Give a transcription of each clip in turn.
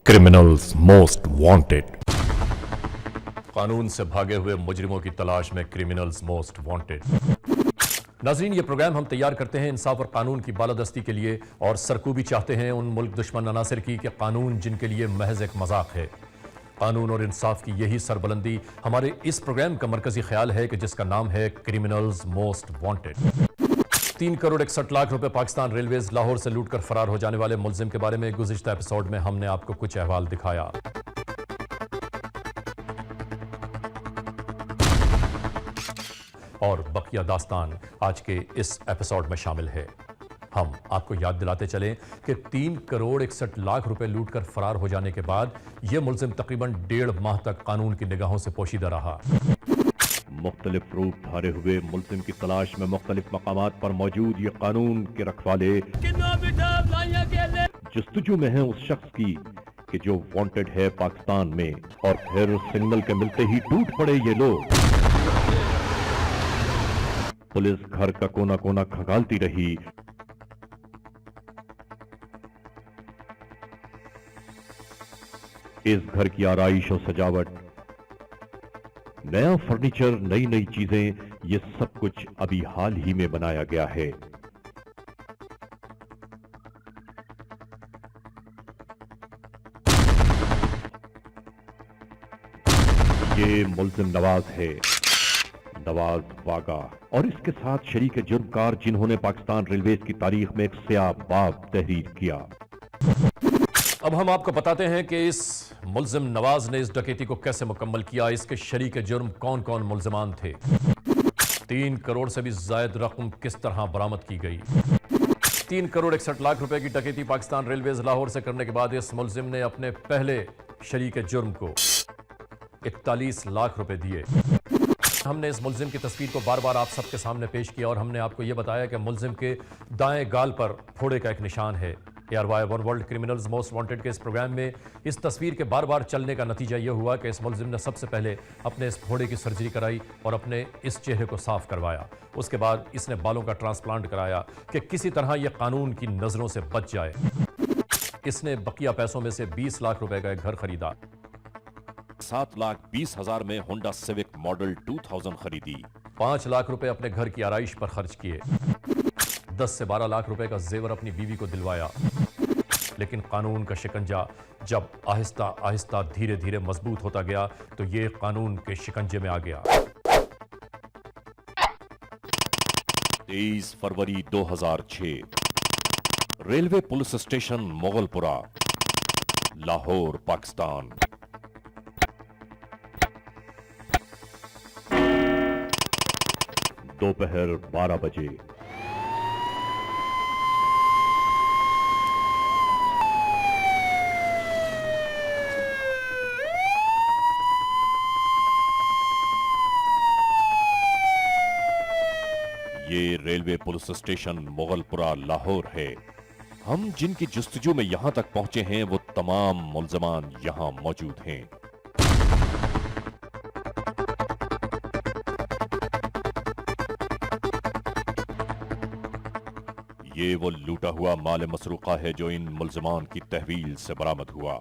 Criminals most wanted. कानून से भागे हुए मुजरिमों की तलाश में क्रिमिनल्स मोस्ट वांटेड। नाजरीन, ये प्रोग्राम हम तैयार करते हैं इंसाफ और कानून की बालादस्ती के लिए, और सरकूबी चाहते हैं उन मुल्क दुश्मन अनासिर की कि कानून जिनके लिए महज एक मजाक है। कानून और इंसाफ की यही सरबुलंदी हमारे इस प्रोग्राम का मरकजी ख्याल है कि जिसका नाम है criminals most wanted. 3 crore 61 lakh रुपए पाकिस्तान रेलवेज लाहौर से लूटकर फरार हो जाने वाले मुलजिम के बारे में गुज़िश्ता एपिसोड में हमने आपको कुछ अहवाल दिखाया। और बकिया दास्तान आज के इस एपिसोड में शामिल है। हम आपको याद दिलाते चलें कि 3 करोड़ 61 लाख रुपए लूटकर फरार हो जाने के बाद यह मुलजिम तकरीबन 1.5 माह तक कानून की निगाहों से पोशीदा रहा। मुख्तलिफ रूप धारे हुए मुलजिम की तलाश में मुख्तलिफ मकामात पर मौजूद ये कानून के रखवाले जस्तजू में है उस शख्स की कि जो वांटेड है पाकिस्तान में, और फिर सिग्नल के मिलते ही टूट पड़े ये लोग। पुलिस घर का कोना कोना खंगालती रही। इस घर की आराइश और सजावट, नया फर्नीचर, नई नई चीजें, ये सब कुछ अभी हाल ही में बनाया गया है। ये मुलजिम नवाज है, नवाज वागा, और इसके साथ शरीक जुर्मकार जिन्होंने पाकिस्तान रेलवेज की तारीख में एक स्याह-बाब तहरीर किया। अब हम आपको बताते हैं कि इस मुलजिम नवाज ने इस डकैती को कैसे मुकम्मल किया, इसके शरीक जुर्म कौन कौन मुलजमान थे, 3 करोड़ से भी जायद रकम किस तरह बरामद की गई। 3 करोड़ 61 लाख रुपए की डकैती पाकिस्तान रेलवेज लाहौर से करने के बाद इस मुलजिम ने अपने पहले शरीक जुर्म को 41 लाख रुपए दिए। हमने इस मुलजिम की तस्वीर को बार बार आप सबके सामने पेश किया और हमने आपको यह बताया कि मुलजिम के दाएं गाल पर फोड़े का एक निशान है। ARY one world criminals most wanted के इस प्रोग्राम में इस तस्वीर के बार बार चलने का नतीजा यह हुआ कि इस मुलजिम ने सबसे पहले अपने इस फोड़े की सर्जरी कराई और अपने इस चेहरे को साफ करवाया। उसके बाद इसने बालों का ट्रांसप्लांट कराया कि किसी तरह यह कानून की नजरों से बच जाए। इसने बकिया पैसों में से 20 लाख रुपए का एक घर खरीदा। 7,20,000 में होंडा सिविक मॉडल 2000 खरीदी। 5 लाख रुपए अपने घर की आराइश पर खर्च किए। 10 से 12 लाख रुपए का जेवर अपनी बीवी को दिलवाया। लेकिन कानून का शिकंजा जब आहिस्ता आहिस्ता धीरे धीरे मजबूत होता गया तो ये कानून के शिकंजे में आ गया। 23 फरवरी 2006 railway police station Mughalpura, Lahore, Pakistan. दोपहर 12 बजे। ये railway police station Mughalpura, Lahore है। हम जिनकी जुस्तजू में यहां तक पहुंचे हैं वो तमाम मुलजमान यहां मौजूद हैं। ये वो लूटा हुआ माल मसरूका है जो इन मुलजमान की तहवील से बरामद हुआ।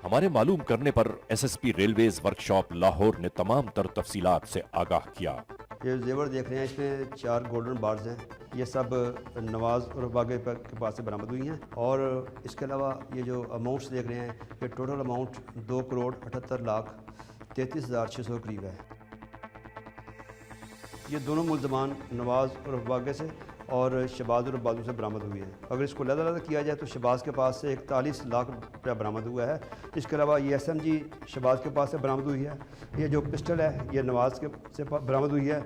हमारे मालूम करने पर एसएसपी रेलवेज वर्कशॉप लाहौर ने तमाम तर तफसीलात से आगाह किया। ये जेवर देख रहे हैं, इसमें 4 गोल्डन बार्स हैं। ये सब नवाज़ और बागे के पास से बरामद हुई हैं। और इसके अलावा ये जो अमाउंट्स देख रहे हैं, ये टोटल अमाउंट 2,78,33,600 करीब है। ये दोनों मुल्ज़मान नवाज़ और बागे से और शहबाज और बाजू से बरामद हुई है। अगर इसको अलग किया जाए तो शहबाज के पास से 41 लाख रुपया बरामद हुआ है। इसके अलावा ये SMG शहबाज के पास से बरामद हुई है। ये जो पिस्टल है ये नवाज़ के से बरामद हुई है।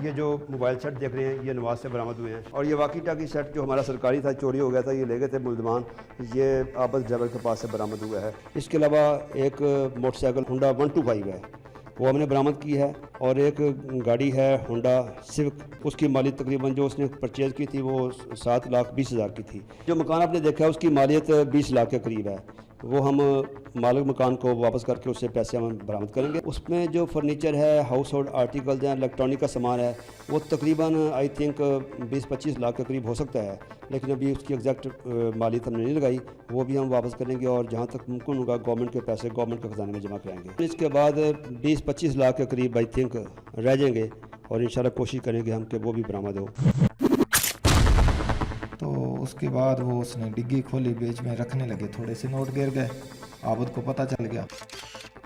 ये जो मोबाइल सेट देख रहे हैं ये नवाज़ से बरामद हुए हैं। और ये वाकी टाकी सेट जो हमारा सरकारी था, चोरी हो गया था, ये ले गए थे मुल्ज़मान, ये आबद जबल के पास से बरामद हुआ है। इसके अलावा एक मोटरसाइकिल होंडा 125 है, वो हमने बरामद की है। और एक गाड़ी है होंडा सिविक, उसकी मालियत तकरीबन जो उसने परचेज़ की थी वो 7,20,000 की थी। जो मकान आपने देखा है उसकी मालियत 20 लाख के करीब है। वो हम मालिक मकान को वापस करके उससे पैसे हम बरामद करेंगे। उसमें जो फर्नीचर है, हाउस होल्ड आर्टिकल्स हैं, इलेक्ट्रॉनिक का सामान है, वो तकरीबन आई थिंक 20-25 लाख के करीब हो सकता है। लेकिन अभी उसकी एग्जैक्ट मालियत हमने नहीं लगाई, वो भी हम वापस करेंगे और जहाँ तक मुमकिन होगा गवर्नमेंट के पैसे गवर्नमेंट के खजाने में जमा कराएंगे। इसके बाद 20-25 लाख के करीब आई थिंक रह जाएंगे और इंशाल्लाह कोशिश करेंगे हम कि वो भी बरामद हो। तो उसके बाद वो उसने डिग्गी खोली, बीच में रखने लगे, थोड़े से नोट गिर गए, आबद को पता चल गया।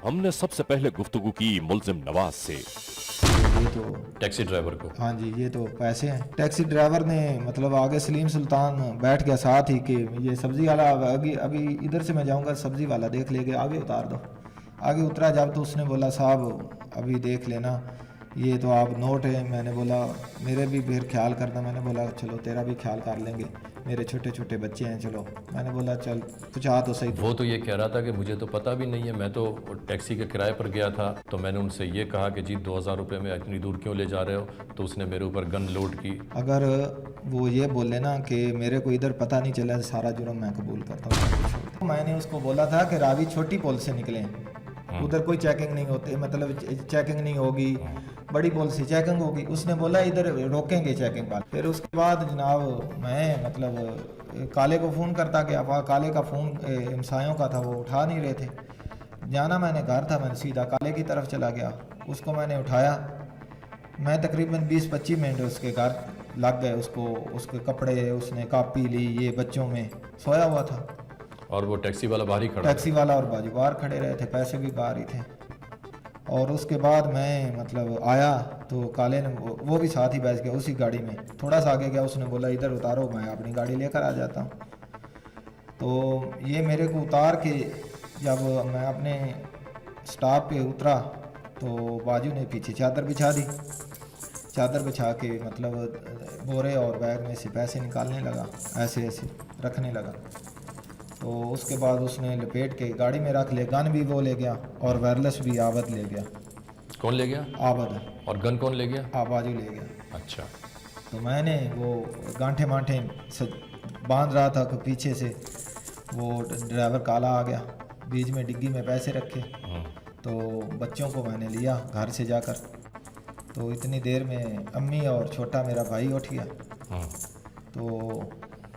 हमने सबसे पहले गुफ्तगू की मुल्जिम नवाज से। ये तो टैक्सी ड्राइवर को, हाँ जी, ये तो पैसे हैं। टैक्सी ड्राइवर ने मतलब आगे सलीम सुल्तान बैठ गया साथ ही कि ये सब्जी वाला अभी इधर से मैं जाऊंगा, सब्जी वाला देख लेंगे, आगे उतार दो। आगे उतरा जब तो उसने बोला साहब अभी देख लेना, ये तो आप नोट है। मैंने बोला मेरे भी फिर ख्याल करना। मैंने बोला चलो तेरा भी ख्याल कर लेंगे, मेरे छोटे छोटे बच्चे हैं, चलो। मैंने बोला चल कुछ आ तो सही। वो तो ये कह रहा था कि मुझे तो पता भी नहीं है, मैं तो टैक्सी के किराए पर गया था। तो मैंने उनसे ये कहा कि जी 2,000 रुपये में इतनी दूर क्यों ले जा रहे हो, तो उसने मेरे ऊपर गन लोड की। अगर वो ये बोले ना कि मेरे को इधर पता नहीं चला, सारा जुर्म मैं कबूल करता हूँ। मैंने उसको बोला था कि रावी छोटी पुल से निकले, उधर कोई चेकिंग नहीं होती, मतलब चेकिंग नहीं होगी, बड़ी पुल से चेकिंग होगी। उसने बोला इधर रोकेंगे चेकिंग वाले। फिर उसके बाद जनाब मैं मतलब काले को फ़ोन करता गया, वहाँ काले का फ़ोन हमसायों का था, वो उठा नहीं रहे थे। जाना मैंने घर था, मैंने सीधा काले की तरफ चला गया, उसको मैंने उठाया। मैं तकरीबन 20-25 मिनट उसके घर लग गए। उसके कपड़े, उसने कापी ली, ये बच्चों में सोया हुआ था। और वो टैक्सी वाला बाहर ही खड़ा, टैक्सी वाला और बाजू बाहर खड़े रहे थे, पैसे भी बाहर ही थे। और उसके बाद मैं मतलब आया तो काले ने वो भी साथ ही बैठ गया उसी गाड़ी में। थोड़ा सा आगे गया, उसने बोला इधर उतारो, मैं अपनी गाड़ी लेकर आ जाता हूँ। तो ये मेरे को उतार के जब मैं अपने स्टॉप पे उतरा तो बाजू ने पीछे चादर बिछा दी। चादर बिछा के मतलब बोरे और बैग में से पैसे निकालने लगा, ऐसे ऐसे रखने लगा। तो उसके बाद उसने लपेट के गाड़ी में रख ले, गन भी वो ले गया और वायरलेस भी आबद ले गया। कौन ले गया? आबद। और गन कौन ले गया? आबाजू ले गया। अच्छा। तो मैंने वो गांठे मांठे बांध रहा था, तो पीछे से वो ड्राइवर काला आ गया, बीच में डिग्गी में पैसे रखे। तो बच्चों को मैंने लिया घर से जाकर। तो इतनी देर में अम्मी और छोटा मेरा भाई उठ गया। तो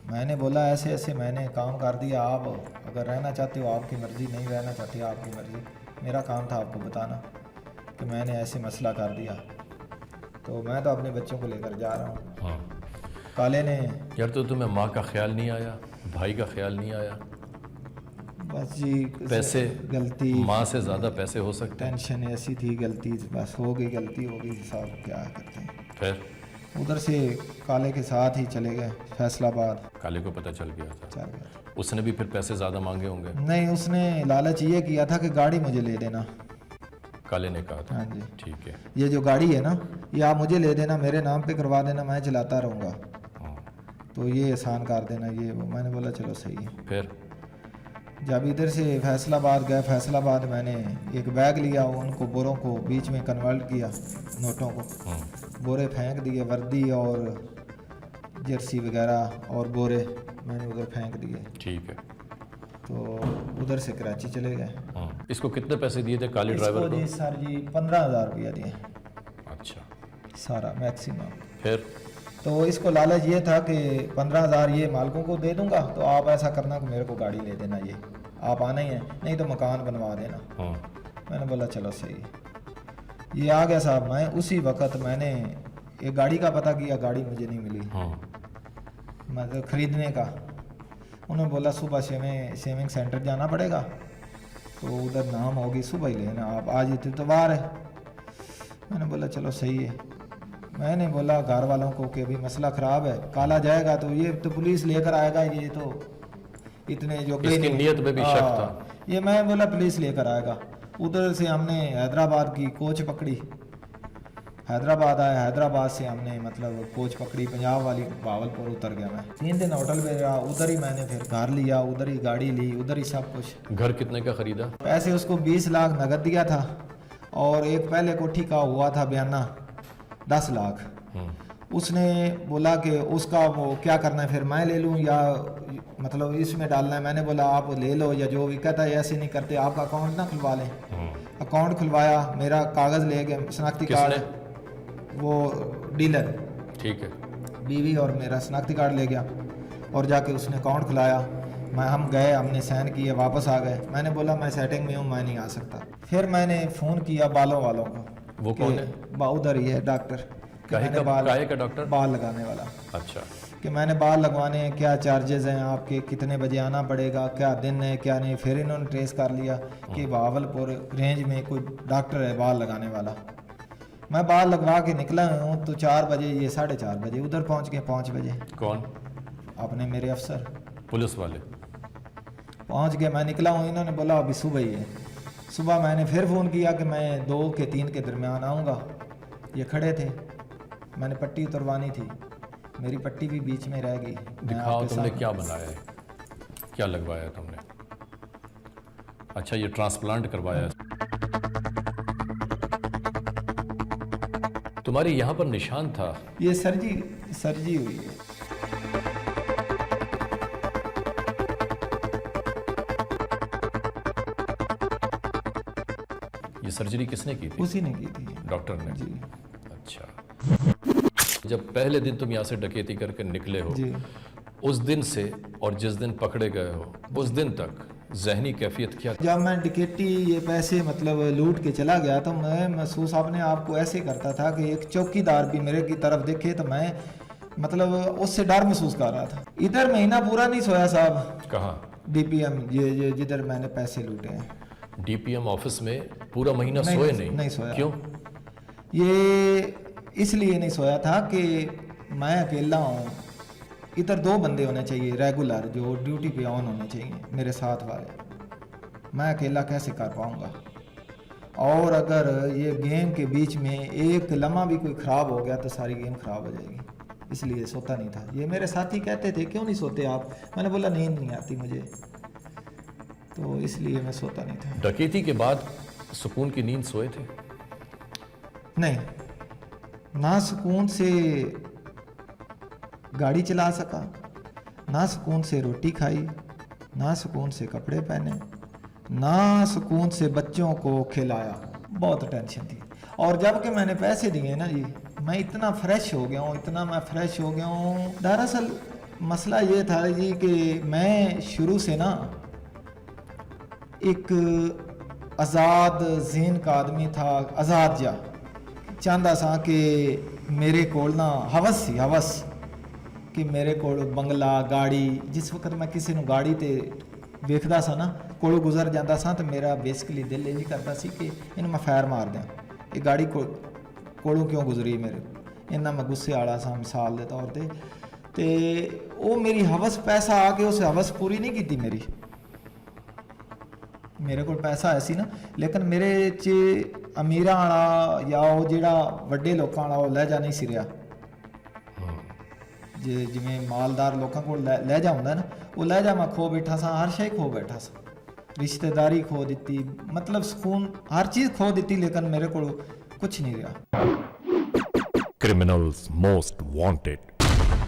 मैंने बोला ऐसे ऐसे मैंने काम कर दिया, आप अगर रहना चाहते हो आपकी मर्ज़ी, नहीं रहना चाहते आपकी मर्ज़ी, मेरा काम था आपको बताना कि मैंने ऐसे मसला कर दिया। तो मैं तो अपने बच्चों को लेकर जा रहा हूँ। काले ने यार तो तुम्हें माँ का ख्याल नहीं आया, भाई का ख्याल नहीं आया? बस जी पैसे, गलती, माँ से ज़्यादा पैसे हो सकते हैं। टेंशन ऐसी थी, गलती बस हो गई, गलती हो गई साहब, क्या करते हैं। फिर उधर से काले के साथ ही चले गए फैसलाबाद। काले को पता चल गया था? चल गया। उसने भी फिर पैसे ज़्यादा मांगे होंगे? नहीं, उसने लालच ये किया था कि गाड़ी मुझे ले देना। काले ने कहा था? हाँ जी। ठीक है। ये जो गाड़ी है ना, ये आप मुझे ले देना, मेरे नाम पे करवा देना, मैं चलाता रहूँगा, तो ये आसान कर देना, ये वो। मैंने बोला चलो सही है। फिर जब इधर से फैसलाबाद गए, फैसलाबाद मैंने एक बैग लिया, उनको बोरों को बीच में कन्वर्ट किया, नोटों को बोरे फेंक दिए, वर्दी और जर्सी वगैरह और बोरे मैंने उधर फेंक दिए। ठीक है। तो उधर से कराची चले गए। इसको कितने पैसे दिए थे काले ड्राइवर को? जी सर जी 15,000 रुपया दिए। अच्छा, सारा मैक्सिमम। फिर तो इसको लालच ये था कि 15,000 ये मालिकों को दे दूंगा, तो आप ऐसा करना कि मेरे को गाड़ी ले देना, ये आप आना ही है, नहीं तो मकान बनवा देना। हाँ। मैंने बोला चलो सही है। ये आ गया साहब, मैं उसी वक्त मैंने एक गाड़ी का पता किया, गाड़ी मुझे नहीं मिली, हाँ। मतलब ख़रीदने का। उन्होंने बोला सुबह सेविंग सेंटर जाना पड़ेगा, तो उधर नाम होगी, सुबह ही लेना आप, आज इतवार है। मैंने बोला चलो सही है। मैंने बोला घर वालों को कि अभी मसला ख़राब है, काला जाएगा तो ये तो पुलिस लेकर आएगा, ये तो इतने जो इसकी नीयत में भी शक था। ये मैं बोला पुलिस लेकर आएगा। उधर से हमने हैदराबाद की कोच पकड़ी, हैदराबाद आया, हैदराबाद से हमने मतलब कोच पकड़ी पंजाब वाली, भावलपुर उतर गया मैं। 3 दिन होटल में रहा, उधर ही मैंने फिर घर लिया, उधर ही गाड़ी ली, उधर ही सब कुछ। घर कितने का खरीदा? पैसे उसको 20 लाख नगद दिया था, और एक पहले कोठी का हुआ था बयाना 10 लाख। उसने बोला कि उसका वो क्या करना है, फिर मैं ले लूँ या मतलब इसमें डालना है। मैंने बोला आप ले लो या जो भी, कहता है ऐसे नहीं करते, आपका अकाउंट ना खुलवा लें। अकाउंट खुलवाया, मेरा कागज़ ले गए, शनाख्ती कार्ड, वो डीलर, ठीक है, बीवी और मेरा शनाख्ती कार्ड ले गया, और जाके उसने अकाउंट खुलाया। हम गए, हमने साइन किए, वापस आ गए। मैंने बोला मैं सेटिंग में हूँ, मैं नहीं आ सकता। फिर मैंने फ़ोन किया बालों वालों को। वो कौन है? उधर ही है डॉक्टर, काहे का डॉक्टर? बाल लगाने वाला। अच्छा। कि मैंने बाल लगवाने हैं, क्या चार्जेस हैं आपके, कितने बजे आना पड़ेगा, क्या दिन है क्या नहीं। फिर इन्होंने ट्रेस कर लिया कि भावलपुर रेंज में कोई डॉक्टर है बाल लगाने वाला। मैं बाल लगवा के निकला हूँ तो 4 बजे, ये 4:30 बजे उधर पहुँच गए। 5 बजे कौन? अपने मेरे अफसर पुलिस वाले पहुँच गए। मैं निकला हूँ, इन्होंने बोला अभी सुबह ही है। सुबह मैंने फिर फ़ोन किया कि मैं 2 के 3 के दरमियान आऊँगा। ये खड़े थे, मैंने पट्टी उतरवानी थी, मेरी पट्टी भी बीच में रह गई। दिखाओ तुमने क्या बनाया है, क्या लगवाया तुमने? अच्छा, ये ट्रांसप्लांट करवाया। तुम्हारी यहाँ पर निशान था। ये सर्जी हुई है। ये सर्जरी किसने की थी? उसी ने की थी, डॉक्टर ने जी। अच्छा, जब पहले दिन तुम यहाँ से डकैती करके निकले हो जी, उस दिन से और जिस दिन पकड़े गए हो उस दिन तक जहनी कैफियत क्या? जब मैं डकैती ये पैसे मतलब लूट के चला गया तो मैं महसूस अपने आप को ऐसे करता था कि एक चौकीदार भी मेरे की तरफ देखे तो मैं मतलब उससे डर महसूस कर रहा था। इधर महीना पूरा नहीं सोया साहब। कहाँ? DPM, ये जिधर मैंने पैसे लूटे हैं। DPM ऑफिस में पूरा महीना सोए नहीं सोया। क्यों? ये इसलिए नहीं सोया था कि मैं अकेला हूँ, इधर 2 बंदे होने चाहिए रेगुलर जो ड्यूटी पे ऑन होने चाहिए मेरे साथ वाले। मैं अकेला कैसे कर पाऊँगा? और अगर ये गेम के बीच में एक लम्हा भी कोई ख़राब हो गया तो सारी गेम ख़राब हो जाएगी, इसलिए सोता नहीं था। ये मेरे साथी कहते थे क्यों नहीं सोते आप? मैंने बोला नींद नहीं आती मुझे, तो इसलिए मैं सोता नहीं था। डकैती के बाद सुकून की नींद सोए थे? नहीं, ना सुकून से गाड़ी चला सका, ना सुकून से रोटी खाई, ना सुकून से कपड़े पहने, ना सुकून से बच्चों को खिलाया। बहुत टेंशन थी। और जब कि मैंने पैसे दिए ना जी, मैं इतना फ्रेश हो गया हूँ, इतना मैं फ्रेश हो गया हूँ। दरअसल मसला ये था जी कि मैं शुरू से ना एक आज़ाद ज़हन का आदमी था, आज़ाद जा चाहता सा कि मेरे कोल ना हवस कि मेरे कोल बंगला गाड़ी। जिस वक्त मैं किसी ਨੂੰ गाड़ी ते ਵੇਖਦਾ सा ना कोलों गुजर जाता सा तो मेरा बेसिकली दिल ये करता सी कि इन्हें मैं फैर मार दें, ये गाड़ी कोलों क्यों गुजरी मेरे। इन्ना मैं गुस्से वाला सा मिसाल के तौर पर, तो वो मेरी हवस पैसा आके उस हवस पूरी नहीं की मेरी। मेरे को पैसा है सी ना, लेकिन मेरे च अमीरां वाला या वो जिहड़ा वड्डे लोकां वाला वो लहजा नहीं सी रहा। जिवें मालदार लोगों को लहजा हुंदा ना, वो लहजा मैं खो बैठा सा, हर शे खो बैठा सा, रिश्तेदारी खो दी, मतलब सुकून हर चीज़ खो दी, लेकिन मेरे को कुछ नहीं रहा। Criminals most wanted.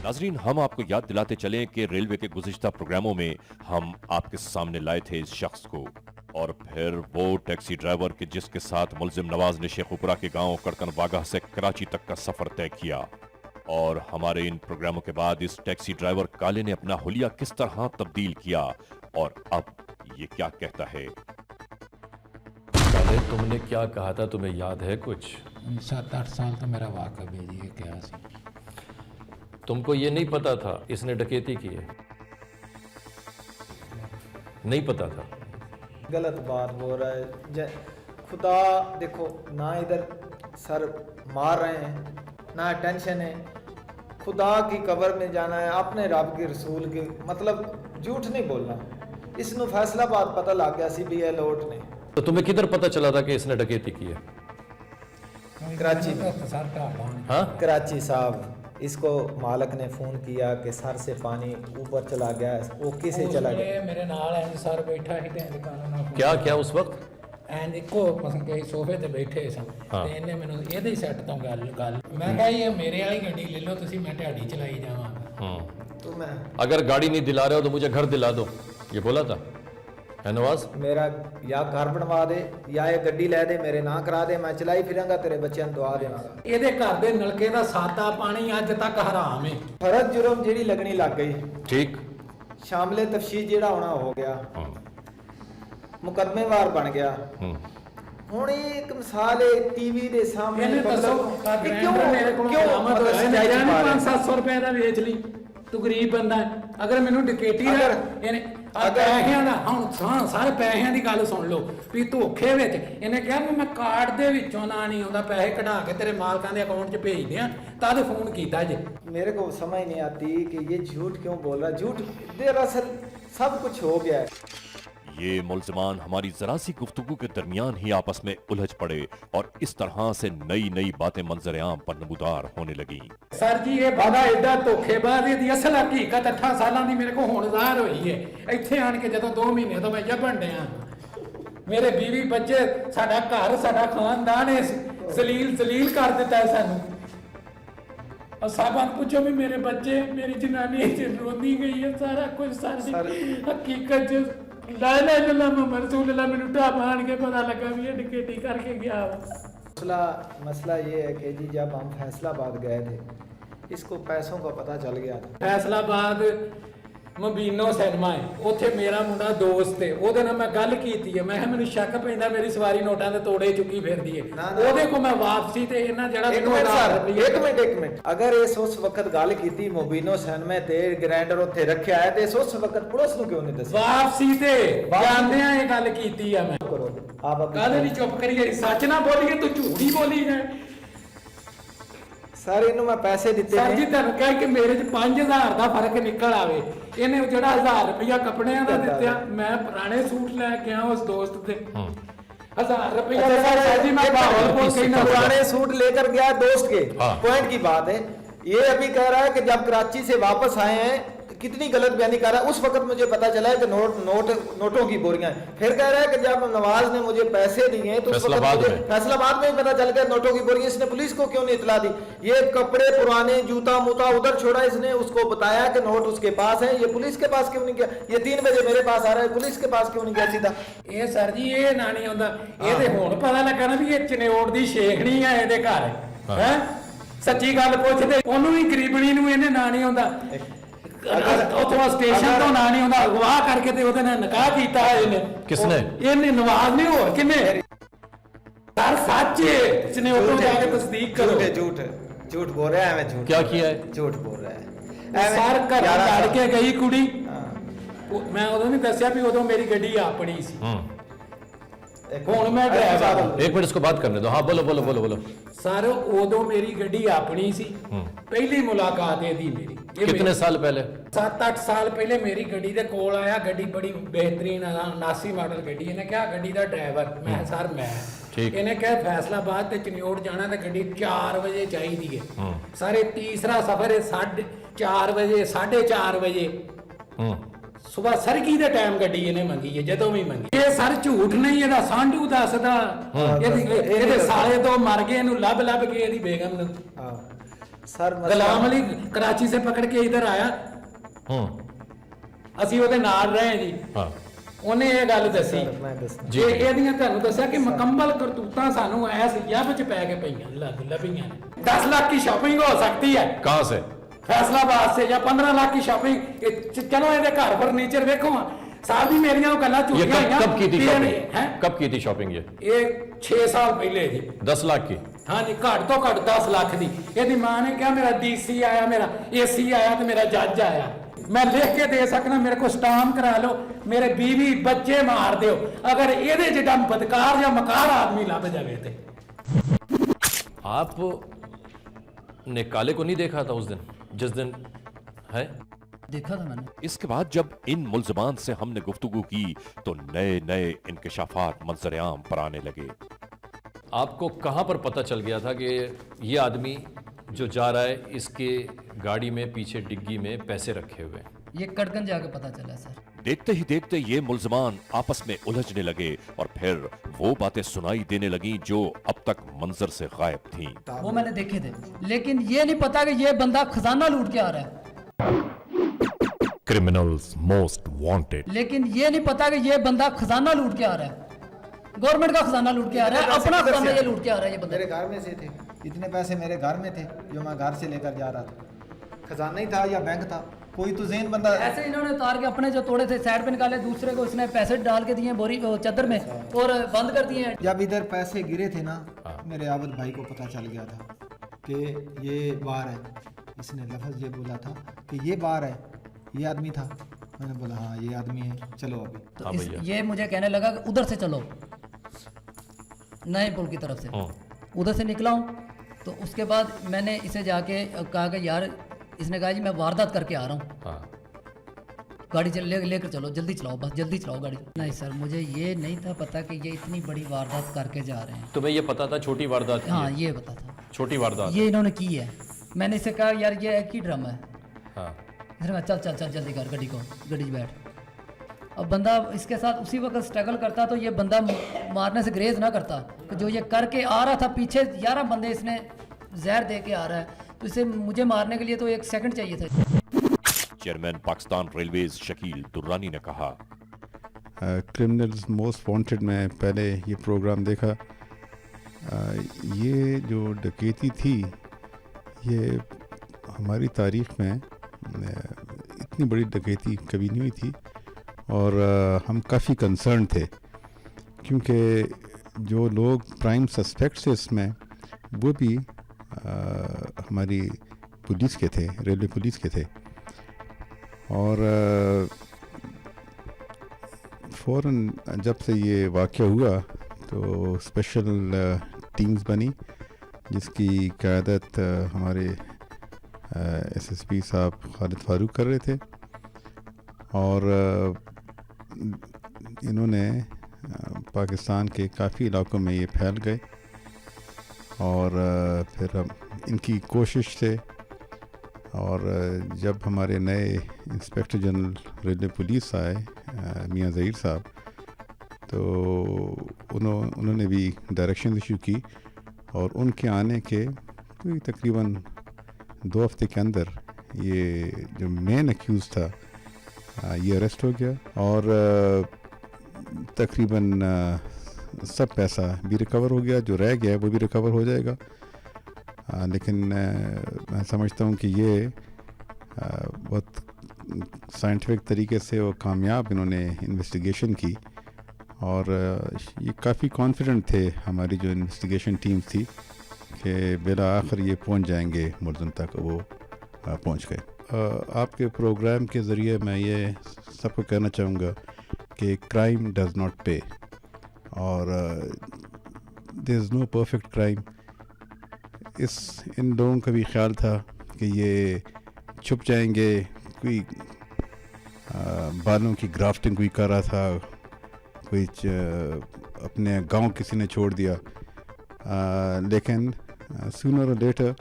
नाजरीन, हम आपको याद दिलाते चलें कि रेलवे के गुज़िश्ता प्रोग्रामों में हम आपके सामने लाए थे इस शख्स को, और फिर वो टैक्सी ड्राइवर के जिसके साथ मुलजिम नवाज ने शेखुपुरा के गांव कड़कन वागाह से कराची तक का सफर तय किया। और हमारे इन प्रोग्रामों के बाद इस टैक्सी ड्राइवर काले ने अपना हुलिया किस तरह तब्दील किया और अब ये क्या कहता है। पहले तुमने क्या कहा था, तुम्हें याद है कुछ? 7-8 साल तो मेरा वाकब है जी, ये क्या सी। तुमको ये नहीं पता था इसने डकैती की है? नहीं पता था? गलत बात बोल रहा है। खुदा देखो ना, इधर सर मार रहे हैं ना, टेंशन है। खुदा की कब्र में जाना है, अपने रब के रसूल के, मतलब झूठ नहीं बोलना। इसनु फैसलाबाद पता लग गया सी BL ओट ने। तो तुम्हें किधर पता चला था कि इसने डकैती की है? कराची में। सर ढाबा हाँ, कराची साहब, इसको मालक ने फोन किया कि सर से पानी ऊपर चला गया, वो किसे चला गया। मेरे नाल इंज सर बैठा ही ते दुकान ना क्या क्या उस वक्त? ਐਂਡ ਇੱਕੋ ਪਸੰਦ ਕੇ ਸੋਫੇ ਤੇ ਬੈਠੇ ਸਨ ਤੇ ਇਹਨੇ ਮੈਨੂੰ ਇਹਦੇ ਹੀ ਸੈੱਟ ਤੋਂ ਗੱਲ ਮੈਂ ਕਿਹਾ ਇਹ ਮੇਰੇ ਵਾਲੀ ਗੱਡੀ ਲੈ ਲਓ ਤੁਸੀਂ, ਮੈਂ ਢਾਡੀ ਚਲਾਈ ਜਾਵਾਂਗਾ। तो मैं अगर गाड़ी नहीं दिला रहे हो तो मुझे घर दिला दो, ये बोला था है नवाज? मेरा या घर बनवा दे या ये गड्डी लै दे, मेरे ना करा दे, मैं चलाई फिरांगा, तेरे बच्चों ਨੂੰ दुआ देवांगा। ਇਹਦੇ ਘਰ ਦੇ ਨਲਕੇ ਦਾ ਸਾਦਾ ਪਾਣੀ ਅੱਜ ਤੱਕ ਹਰਾਮ ਹੈ। फर्ज जुर्म ਜਿਹੜੀ लगनी लग गई, ठीक। शामिल तफ्शीश ਜਿਹੜਾ होना हो गया, मुकदमेवार बन गया। ਹੁਣ ਇਹ ਇੱਕ ਮਿਸਾਲ ਹੈ ਟੀਵੀ ਦੇ ਸਾਹਮਣੇ। ਇਹਨੇ ਦੱਸੋ ਮੇਰੇ ਕੋਲ ਬਰਾਮਦ ਹੋਇਆ ਨਹੀਂ, 500-700 ਰੁਪਏ ਦਾ ਵੇਚ ਲਈ। ਤੂੰ ਗਰੀਬ ਬੰਦਾ ਹੈ, ਅਗਰ ਮੈਨੂੰ ਡਕੈਤੀ ਦਾ ਇਹਨੇ ਪੈਸਿਆਂ ਦਾ ਹੁਣ ਸਾਰੇ ਪੈਸਿਆਂ ਦੀ ਗੱਲ ਸੁਣ ਲਓ ਵੀ ਧੋਖੇ ਵਿੱਚ ਇਹਨੇ ਕਿਹਾ ਵੀ ਮੈਂ ਕਾਰਡ ਦੇ ਵਿੱਚੋਂ ਨਾ ਨਹੀਂ ਆਉਂਦਾ, ਪੈਸੇ ਕਢਾ ਕੇ ਤੇਰੇ ਮਾਲਕਾਂ ਦੇ ਅਕਾਊਂਟ 'ਚ ਭੇਜ ਦਿਆਂ, ਤਦ ਫੋਨ ਕੀਤਾ ਜੇ। मेरे को समझ नहीं आती कि ये झूठ क्यों बोल रहा है। झूठ दरअसल सब कुछ हो गया है। ये मुल्ज़िमान हमारी जरा सी गुफ्तगू के दरमियान ही आपस में उलझ पड़े और इस तरह से नई नई बातें मंजर आम पर नमूदार होने लगी। सर जी ये बड़ा एडा धोखेबाज दी असल हकीकत 8 सालों की मेरे को हुण ज़ाहिर हुई है। इत्थे आन के जदों 2 महीने तो मैं जबन डिया, मेरे बीवी बच्चे साडा घर साडा खानदान जलील कर दिता है सानू। और साहबान पूछो भी मेरे बच्चे मेरी जनानी रोंदी गई है, सारा कुछ सारी हकीकत लाला जल्ला मोहम्मद रसूलुल्लाह मैनू ढाबा आन के पता लगा भी ये डकैती करके गया। मसला ये है कि जी जब हम फैसलाबाद गए थे, इसको पैसों का पता चल गया था। फैसलाबाद ਮਬੀਨੋ ਸਿਨੇਮਾ ਹੈ, ਉੱਥੇ ਮੇਰਾ ਮੁੰਡਾ ਦੋਸਤ ਹੈ, ਉਹਦੇ ਨਾਲ ਮੈਂ ਗੱਲ ਕੀਤੀ ਹੈ। ਮੈਂ ਕਿਹਾ ਮੈਨੂੰ ਸ਼ੱਕ ਪੈਂਦਾ ਮੇਰੀ ਸਵਾਰੀ ਨੋਟਾਂ ਦੇ ਤੋੜੇ ਚੁੱਕੀ ਫਿਰਦੀ ਹੈ। ਉਹਦੇ ਕੋਲ ਮੈਂ ਵਾਪਸੀ ਤੇ ਇਹਨਾਂ ਜਿਹੜਾ ਮੈਨੂੰ 1000 ਰੁਪਏ। ਇੱਕ ਮਿੰਟ ਅਗਰ ਇਸ ਉਸ ਵਕਤ ਗੱਲ ਕੀਤੀ ਮਬੀਨੋ ਸਿਨੇਮਾ ਤੇ ਗ੍ਰੈਂਡਰ ਉੱਥੇ ਰੱਖਿਆ ਹੈ ਤੇ ਉਸ ਵਕਤ ਪੁਲਿਸ ਨੂੰ ਕਿਉਂ ਨਹੀਂ ਦੱਸਿਆ? ਵਾਪਸੀ ਤੇ ਜਾਂਦਿਆਂ ਇਹ ਗੱਲ ਕੀਤੀ ਆ ਮੈਂ। ਆਪ ਕਾਹਦੇ ਲਈ ਚੁੱਪ ਕਰੀਏ, ਸੱਚ ਨਾ ਬੋਲੀਏ, ਤੂੰ ਝੂਠੀ ਬੋਲੀ ਹੈ। ਸਰ ਇਹਨੂੰ ਮੈਂ ਪੈਸੇ ਦਿੱਤੇ ਸਰ ਜੀ ਤੁਹਾਨੂੰ ਕਹਿ ਕਿ ਮੇਰੇ 'ਚ 5000 ਦਾ ਫਰਕ ਨਿਕਲ ਆਵੇ, ਇਹਨੇ ਜਿਹੜਾ 1000 ਰੁਪਇਆ ਕੱਪੜਿਆਂ ਦਾ ਦਿੱਤਾ, ਮੈਂ ਪੁਰਾਣੇ ਸੂਟ ਲੈ ਕੇ ਆ ਉਸ ਦੋਸਤ ਦੇ 1000 रुपया। सर जी मैं भावलपुर कहना पुराने सूट लेकर गया दोस्त के। पॉइंट की बात है, ये अभी कह रहा है कि जब कराची से वापस आए हैं, कितनी गलत बयानी कर रहा है। उस वक्त मुझे पता चला है कि नोटों की बोरियां हैं। फिर कह रहा है कि जब नवाज ने मुझे पैसे दिए तो उस वक्त मुझे फैसलाबाद में ही पता चल गया नोटों की बोरियां। इसने पुलिस को क्यों नहीं इतला दी? ये कपड़े पुराने जूता मूता उधर छोड़ा, इसने उसको बताया कि नोट उसके पास है, ये पुलिस के पास क्यों नहीं गया? ये 3 बजे मेरे पास आ रहा है, पुलिस के पास क्यों नहीं गया सीधा? ਇਹ ਸਰ ਜੀ ਇਹ ਨਾ ਨਹੀਂ ਹੁੰਦਾ, ਇਹਦੇ ਹੁਣ ਪਤਾ ਲੱਗਾ ਨਾ ਵੀ ਇਹ ਚਨੇੋੜ ਦੀ ਸ਼ੇਖਣੀ ਆ ਇਹਦੇ ਘਰ ਹੈ। ਸੱਚੀ ਗੱਲ ਪੁੱਛਦੇ ਉਹਨੂੰ ਵੀ ਗਰੀਬਣੀ ਨੂੰ ਇਹਨੇ ਨਾ ਨਹੀਂ ਹੁੰਦਾ, ਉੱਥੋਂ ਸਟੇਸ਼ਨ ਤੋਂ ਨਾ ਨਹੀਂ ਹੁੰਦਾ, ਅਗਵਾ ਕਰਕੇ ਤੇ ਉਹਦੇ ਨਾਲ ਨਿਕਾਹ ਕੀਤਾ ਇਹਨੇ। किसने? ਇਹਨੇ ਨਵਾਜ਼ ਨੇ, ਹੋਰ ਕਿੰਨੇ? ਸਰ ਸੱਚ ਚਨੇੋੜੋਂ ਜਾ ਕੇ ਤਸਦੀਕ ਕਰੋ। झूठ बोल रहा है, मैं झूठ क्या किया है? झूठ बोल रहा है। ਸਰ ਘਰ ਲੜ ਕੇ ਗਈ ਕੁੜੀ, ਮੈਂ ਉਦੋਂ ਨਹੀਂ ਦੱਸਿਆ ਵੀ ਉਦੋਂ ਮੇਰੀ ਗੱਡੀ ਆਪਣੀ ਸੀ, ਹੁਣ ਮੈਂ ਡਰਾਈਵਰ। एक मिनट इसको बात करने दो। हाँ बोलो बोलो बोलो बोलो। सर ਉਦੋਂ ਮੇਰੀ ਗੱਡੀ ਆਪਣੀ ਸੀ, ਪਹਿਲੀ ਮੁਲਾਕਾਤ ਇਹਦੀ ਮੇਰੀ। कितने साल पहले? 7-8 ਸਾਲ ਪਹਿਲੇ ਮੇਰੀ ਗੱਡੀ ਦੇ ਕੋਲ ਆਇਆ, ਗੱਡੀ ਬੜੀ ਬਿਹਤਰੀਨ 89 ਮਾਡਲ ਗੱਡੀ। ਇਹਨੇ ਕਿਹਾ ਗੱਡੀ ਦਾ ਡਰਾਈਵਰ, ਮੈਂ ਸਰ ਮੈਂ। ਇਹਨੇ ਕਿਹਾ ਫੈਸਲਾਬਾਦ ਤੇ ਚਨਿਓੜ ਜਾਣਾ ਤੇ ਗੱਡੀ 4 ਵਜੇ ਚਾਹੀਦੀ ਹੈ। ਸਾਰੇ ਤੀਸਰਾ ਸਫ਼ਰ ਹੈ 4:30 ਵਜੇ 4:30 ਵਜੇ ਸੁਬਾਹ ਸਰਗੀ ਦੇ ਟਾਈਮ ਗੱਡੀ ਇਹਨੇ ਮੰਗੀ ਹੈ, ਜਦੋਂ ਵੀ ਮੰਗੀ। ਇਹ ਸਰ ਝੂਠ ਨਹੀਂ, ਇਹਦਾ ਸਾਂਢੂ ਦੱਸਦਾ। ਇਹਦੇ ਸਾਲੇ ਤੋਂ ਮਰ ਗਏ, ਇਹਨੂੰ ਲੱਭ ਕੇ ਇਹਦੀ ਬੇਗਮ ਨੂੰ सर गुलाम अली कराची से पकड़ के इधर आया, ਅਸੀਂ ਉਹਦੇ ਨਾਲ ਰਹੇ ਜੀ। ਉਹਨੇ ਇਹ ਗੱਲ ਦੱਸੀ ਜੀ, ਇਹਦੀਆਂ ਤੁਹਾਨੂੰ ਦੱਸਿਆ ਕਿ ਮੁਕੰਮਲ ਕਰਤੂਤਾਂ ਸਾਨੂੰ ਐਸ ਜੱਬ ਚ ਪੈ ਕੇ ਪਈਆਂ ਲੱਭੀਆਂ। 10 लाख की शॉपिंग हो सकती है। कहाँ से? फैसलाबाद से, या 15 लाख की शॉपिंग। चलो ਇਹਦੇ ਘਰ फर्नीचर देखो, साहब जी मेरियां गल्लां ये झूठियां कब की थी हैं शॉपिंग? कब की थी शॉपिंग ये? ये 6 साल पहले जी 10 लाख की? हाँ जी घट तो घट 10 लाख दी। ਇਹਦੀ ਮਾਂ ਨੇ ਕਿਹਾ ਮੇਰਾ ਡੀਸੀ ਆਇਆ ਮੇਰਾ ਏਸੀ ਆਇਆ ਤੇ ਮੇਰਾ ਜੱਜ ਆਇਆ मैं लिख के दे सकना मेरे को स्टाम्प करा लो मेरे बीवी बच्चे मार दो अगर ये जिदा बदकार या मकार आदमी लभ जाए तो। आप ने काले को नहीं देखा था उस दिन जिस दिन है? देखा था मैंने। इसके बाद जब इन मुल्जमान से हमने गुफ्तगू की तो नए नए इंकशाफात मंजर आम पर आने लगे। आपको कहां पर पता चल गया था कि ये आदमी जो जा रहा है इसके गाड़ी में पीछे डिग्गी में पैसे रखे हुए हैं? ये कटगंज जाके पता चला सर। देखते ही देखते ये मुल्जमान आपस में उलझने लगे और फिर वो बातें सुनाई देने लगी जो अब तक मंजर से गायब थीं। वो मैंने देखे थे लेकिन ये नहीं पता कि ये बंदा खजाना लूट के आ रहा है। Criminals most wanted. लेकिन ये नहीं पता कि ये बंदा खजाना लूट के आ रहा है। गवर्नमेंट का खजाना लूट के आ रहा है अपना खजाना ये लूट के आ रहा है ये बंदा। मेरे घर में से थे इतने पैसे मेरे घर में थे जो मैं घर से लेकर जा रहा था। खजाना ही था या बैंक था कोई तो ज़हन बंदा। ऐसे इन्होंने उतार के अपने जो तोड़े थे साइड पे निकाले दूसरे को इसने पैसे डाल के दिए बोरी चादर में और बंद कर दिए। जब इधर पैसे गिरे थे ना मेरे आबद भाई को पता चल गया था कि ये बार है। इसने लफ्ज़ ये बोला था कि ये बार है ये आदमी था। मैंने बोला हाँ ये आदमी है चलो अभी। तो ये मुझे कहने लगा कि उधर से चलो नए पुल की तरफ से। उधर से निकला हूँ तो उसके बाद मैंने इसे जाके कहा कि यार इसने कहा जी मैं वारदात करके आ रहा हूँ गाड़ी लेकर चलो जल्दी चलाओ बस जल्दी चलाओ गाड़ी। नहीं सर मुझे ये नहीं था पता कि ये इतनी बड़ी वारदात करके जा रहे हैं। तुम्हें ये पता था छोटी वारदात? हाँ ये पता था छोटी वारदात ये इन्होंने की है। मैंने इसे कहा यार ये एक ही ड्रामा है। हाँ। इसने कहा चल चल चल जल्दी कर गड्डी बैठ। अब बंदा इसके साथ उसी वक्त स्ट्रगल करता तो ये बंदा मारने से ग्रेज ना करता कि जो ये करके आ रहा था पीछे 11 बंदे इसने जहर दे के आ रहा है तो इसे मुझे मारने के लिए तो 1 सेकंड चाहिए था। चेयरमैन पाकिस्तान रेलवेज शकील दुर्रानी ने कहा क्रिमिनल्स मोस्ट वांटेड में पहले ये प्रोग्राम देखा। ये जो डकैती थी ये हमारी तारीख़ में इतनी बड़ी डकैती कभी नहीं हुई थी और हम काफ़ी कंसर्न थे क्योंकि जो लोग प्राइम सस्पेक्ट्स हैं इसमें वो भी हमारी पुलिस के थे रेलवे पुलिस के थे और फ़ौरन जब से ये वाक़या हुआ तो स्पेशल टीम्स बनी जिसकी क़यादत हमारे एसएसपी साहब खालिद फारूक कर रहे थे और इन्होंने पाकिस्तान के काफ़ी इलाकों में ये फैल गए और फिर हम इनकी कोशिश से और जब हमारे नए इंस्पेक्टर जनरल रेलवे पुलिस आए मियां ज़हीर साहब तो उन्होंने भी डायरेक्शन इशू की और उनके आने के कोई तकरीबन 2 हफ्ते के अंदर ये जो मेन एक्यूज़ था ये अरेस्ट हो गया और तकरीबन सब पैसा भी रिकवर हो गया जो रह गया वो भी रिकवर हो जाएगा। लेकिन मैं समझता हूँ कि ये बहुत साइंटिफिक तरीके से और कामयाब इन्होंने इन्वेस्टिगेशन की और ये काफ़ी कॉन्फिडेंट थे हमारी जो इन्वेस्टिगेशन टीम थी कि बिला आखिर ये पहुँच जाएंगे मुल्ज़िम तक। वो पहुँच गए। आपके प्रोग्राम के ज़रिए मैं ये सबको कहना चाहूँगा कि क्राइम डज़ नॉट पे और there is no perfect crime. इन लोगों का भी ख्याल था कि ये छुप जाएंगे, कोई बालों की ग्राफ्टिंग कोई कर रहा था, कोई अपने गांव किसी ने छोड़ दिया, लेकिन सूनर और लेटर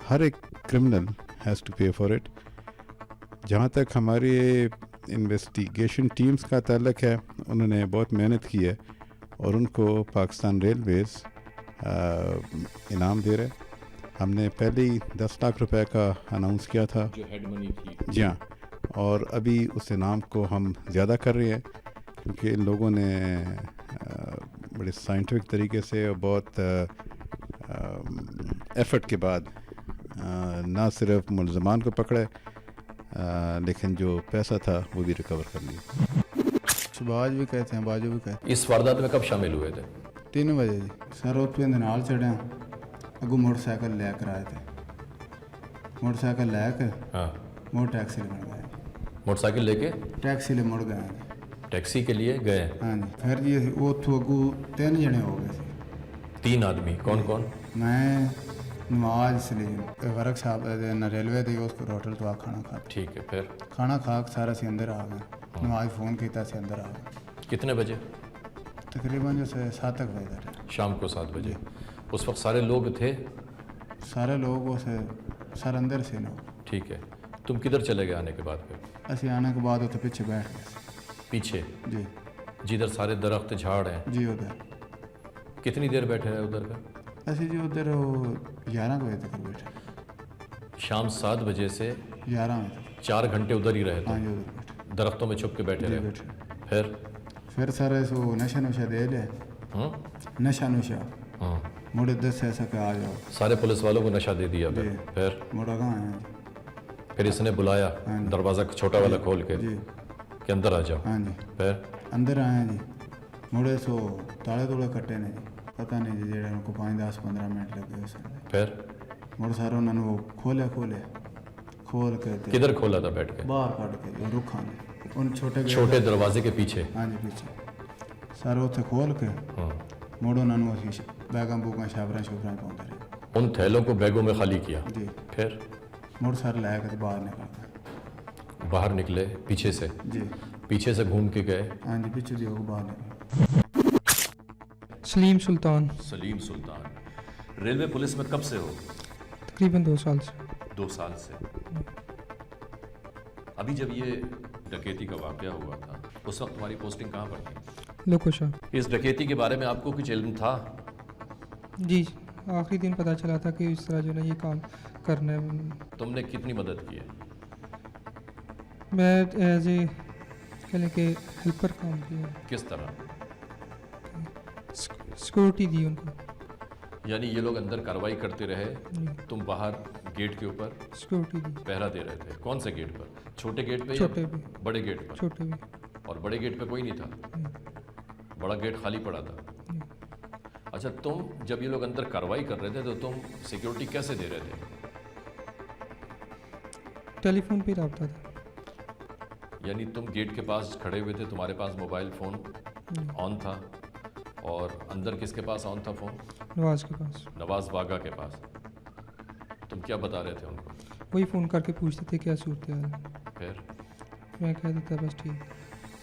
हर एक क्रिमिनल हैज़ टू पे फॉर इट। जहाँ तक हमारे इन्वेस्टिगेशन टीम्स का ताल्लुक़ है उन्होंने बहुत मेहनत की है और उनको पाकिस्तान रेलवेज़ इनाम दे रहे। हमने पहले ही 10 लाख रुपए का अनाउंस किया था जो हेड मनी थी। जी हाँ, और अभी उस इनाम को हम ज़्यादा कर रहे हैं क्योंकि इन लोगों ने बड़े साइंटिफिक तरीके से और बहुत एफ़र्ट के बाद ना सिर्फ मुल्ज़मान को पकड़े लेकिन जो पैसा था वो भी रिकवर कर लिया। शहबाज भी कहते हैं, बाजू भी कहते इस वारदात में कब शामिल हुए थे? हैं। 3 बजे जी सर उत्थे दे नाल चढ़िया, अगू मोटरसाइकिल लैकर आए थे, मोटरसाइकिल लैकर हाँ, मोड़ टैक्सी ले गए, मोटरसाइकिल लेके टैक्सी ले मुड़ गए जी। टैक्सी के लिए गए। हाँ जी फिर जी उतों अगू 3 जने हो गए थे। 3 आदमी, कौन कौन? मैं नवाज सलीम वर्क साहब रेलवे दी उस होटल तो आ खाना खा, ठीक है, फिर खाना खा के सारा सी अंदर आ गए। नवाज फ़ोन किया से अंदर आ गए, कितने बजे? तकरीबन जैसे 7 बजे का टाइम। शाम को 7 बजे। उस वक्त सारे लोग थे? सारे लोग उस सर अंदर से ना। ठीक है, तुम किधर चले गए आने के बाद? फिर असी आने के बाद उसे पीछे बैठ गए पीछे, जी जिधर सारे दरख्त झाड़ हैं। जी उधर कितनी देर बैठे हैं उधर का? असी जी उधर 11 बजे तक बैठे, शाम 7 बजे से 11 बजे तक। 4 घंटे उधर ही रहे हाँ थे, जी उधर बैठे दरख्तों में छुप के बैठे जी रहे। बैठे। फिर सारे सो नशा नुशा दे लिया, नशा नुशा मुड़े 10 ऐसा के आ जाओ। सारे पुलिस वालों को नशा दे दिया। जी फिर मुड़ा कहाँ आए फिर इसने बुलाया हाँ जी। दरवाज़ा छोटा वाला खोल के जी कि अंदर आ जाओ। हाँ जी फिर अंदर आए जी, मुड़े सो ताले तोड़े कट्टे ने जी, पता नहीं जी जेड़े उनको 5-10-15 मिनट लगे उस फिर मुड़ सारे उन्होंने वो खोले खोल के ते किधर खोला था बैठ के? बाहर काट के जो रुखा ने उन छोटे छोटे दरवाजे के पीछे। हाँ जी पीछे सारे उत्थे खोल के मुड़ उन्होंने असी बैगम बूगम शाबरा शुबरा पाते रहे। उन थैलों को बैगों में खाली किया। जी फिर मुड़ सारे लैके बाहर निकल गए। बाहर निकले पीछे से? जी पीछे से घूम के गए। हाँ जी पीछे जी होकर बाहर निकल। सलीम सुल्तान, सलीम सुल्तान, रेलवे पुलिस में कब से हो? तकरीबन 2 साल से। 2 साल से। अभी जब ये डकैती का वाकया हुआ था उस वक्त तुम्हारी पोस्टिंग कहाँ पर थी? लोकोशा। इस डकैती के बारे में आपको कुछ इल्म था? जी, आखिरी दिन पता चला था कि इस तरह जो है ये काम करना है। तुमने कितनी मदद की है? मैं एज ए कह लें कि हेल्पर काम किया, किस तरह? सिक्योरिटी दी उनको। यानी ये लोग अंदर कार्रवाई करते रहे, तुम बाहर गेट के ऊपर सिक्योरिटी दी। पहरा दे रहे थे। कौन से गेट पर? छोटे गेट पे छोटे या पे। बड़े गेट पर? छोटे भी। और बड़े गेट पे कोई नहीं था? बड़ा गेट खाली पड़ा था। अच्छा, तुम जब ये लोग अंदर कार्रवाई कर रहे थे तो तुम सिक्योरिटी कैसे दे रहे थे? टेलीफोन पे रब्ता था। यानी तुम गेट के पास खड़े हुए थे, तुम्हारे पास मोबाइल फ़ोन ऑन था, और अंदर किसके पास ऑन था फ़ोन? नवाज के पास। नवाज बागा के पास। तुम क्या बता रहे थे उनको? वही फ़ोन करके पूछते थे क्या सूरत हाल है। फिर मैं कह देता बस ठीक।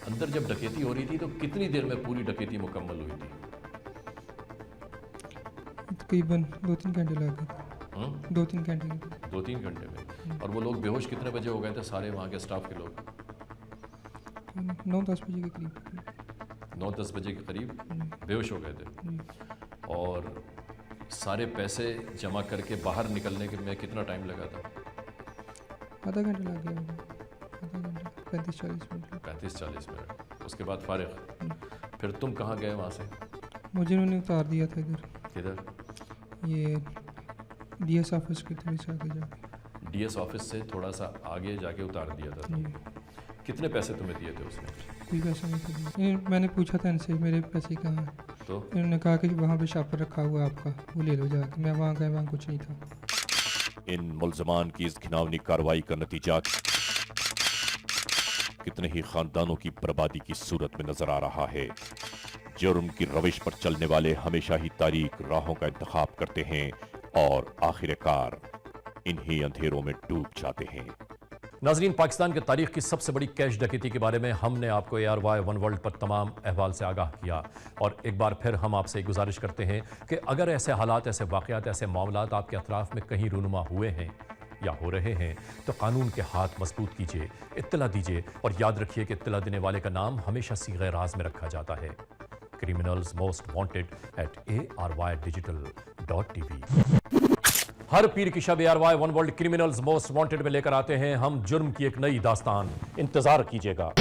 अंदर जब डकैती हो रही थी तो कितनी देर में पूरी डकैती मुकम्मल हुई थी? तकरीबन 2-3 घंटे लग गए। 2-3 घंटे। 2-3 घंटे में? और वो लोग बेहोश कितने बजे हो गए थे सारे वहाँ के स्टाफ के लोग? 9-10 बजे के करीब। 9-10 बजे के करीब बेहोश हो गए थे। और सारे पैसे जमा करके बाहर निकलने में कितना टाइम लगा था? आधा घंटा लग गया होगा। आधा घंटा 35-40 मिनट। 35-40 मिनट। उसके बाद फारिग। फिर तुम कहाँ गए वहाँ से? मुझे उन्होंने उतार दिया था इधर, किधर? ये डीएस ऑफिस के थोड़ी सा आगे जाके। डीएस ऑफिस से थोड़ा सा आगे जाके उतार दिया था। जी। कितने पैसे तुम्हें दिए थे उसने? कोई पैसा नहीं था। मैंने पूछा था इनसे मेरे पैसे कहाँ हैं, तो इन्होंने कहा कि वहाँ पे शॉपर रखा हुआ है आपका, वो ले लो जाके। मैं वहाँ गया, वहाँ कुछ नहीं था। इन मुल्ज़मान की इस घिनौनी कार्रवाई का नतीजा कितने ही खानदानों की बर्बादी की सूरत में नजर आ रहा है। जुर्म की रविश पर चलने वाले हमेशा ही तारीक राहों का इंतखाब करते हैं और आखिरकार इन्हीं अंधेरों में डूब जाते हैं। नाजरीन, पाकिस्तान की तारीख की सबसे बड़ी कैश डकैती के बारे में हमने आपको ARY वन वर्ल्ड पर तमाम अहवाल से आगाह किया, और एक बार फिर हम आपसे गुजारिश करते हैं कि अगर ऐसे हालात, ऐसे वाक़यात, ऐसे मामलात आपके अतराफ़ में कहीं रूनुमा हुए हैं या हो रहे हैं तो कानून के हाथ मजबूत कीजिए, इत्तला दीजिए, और याद रखिए कि इत्तला देने वाले का नाम हमेशा सीग़े राज में रखा जाता है। Criminals most wanted @ARYdigital.tv। हर पीर की शब ARY one world criminals most wanted में लेकर आते हैं हम जुर्म की एक नई दास्तान। इंतजार कीजिएगा।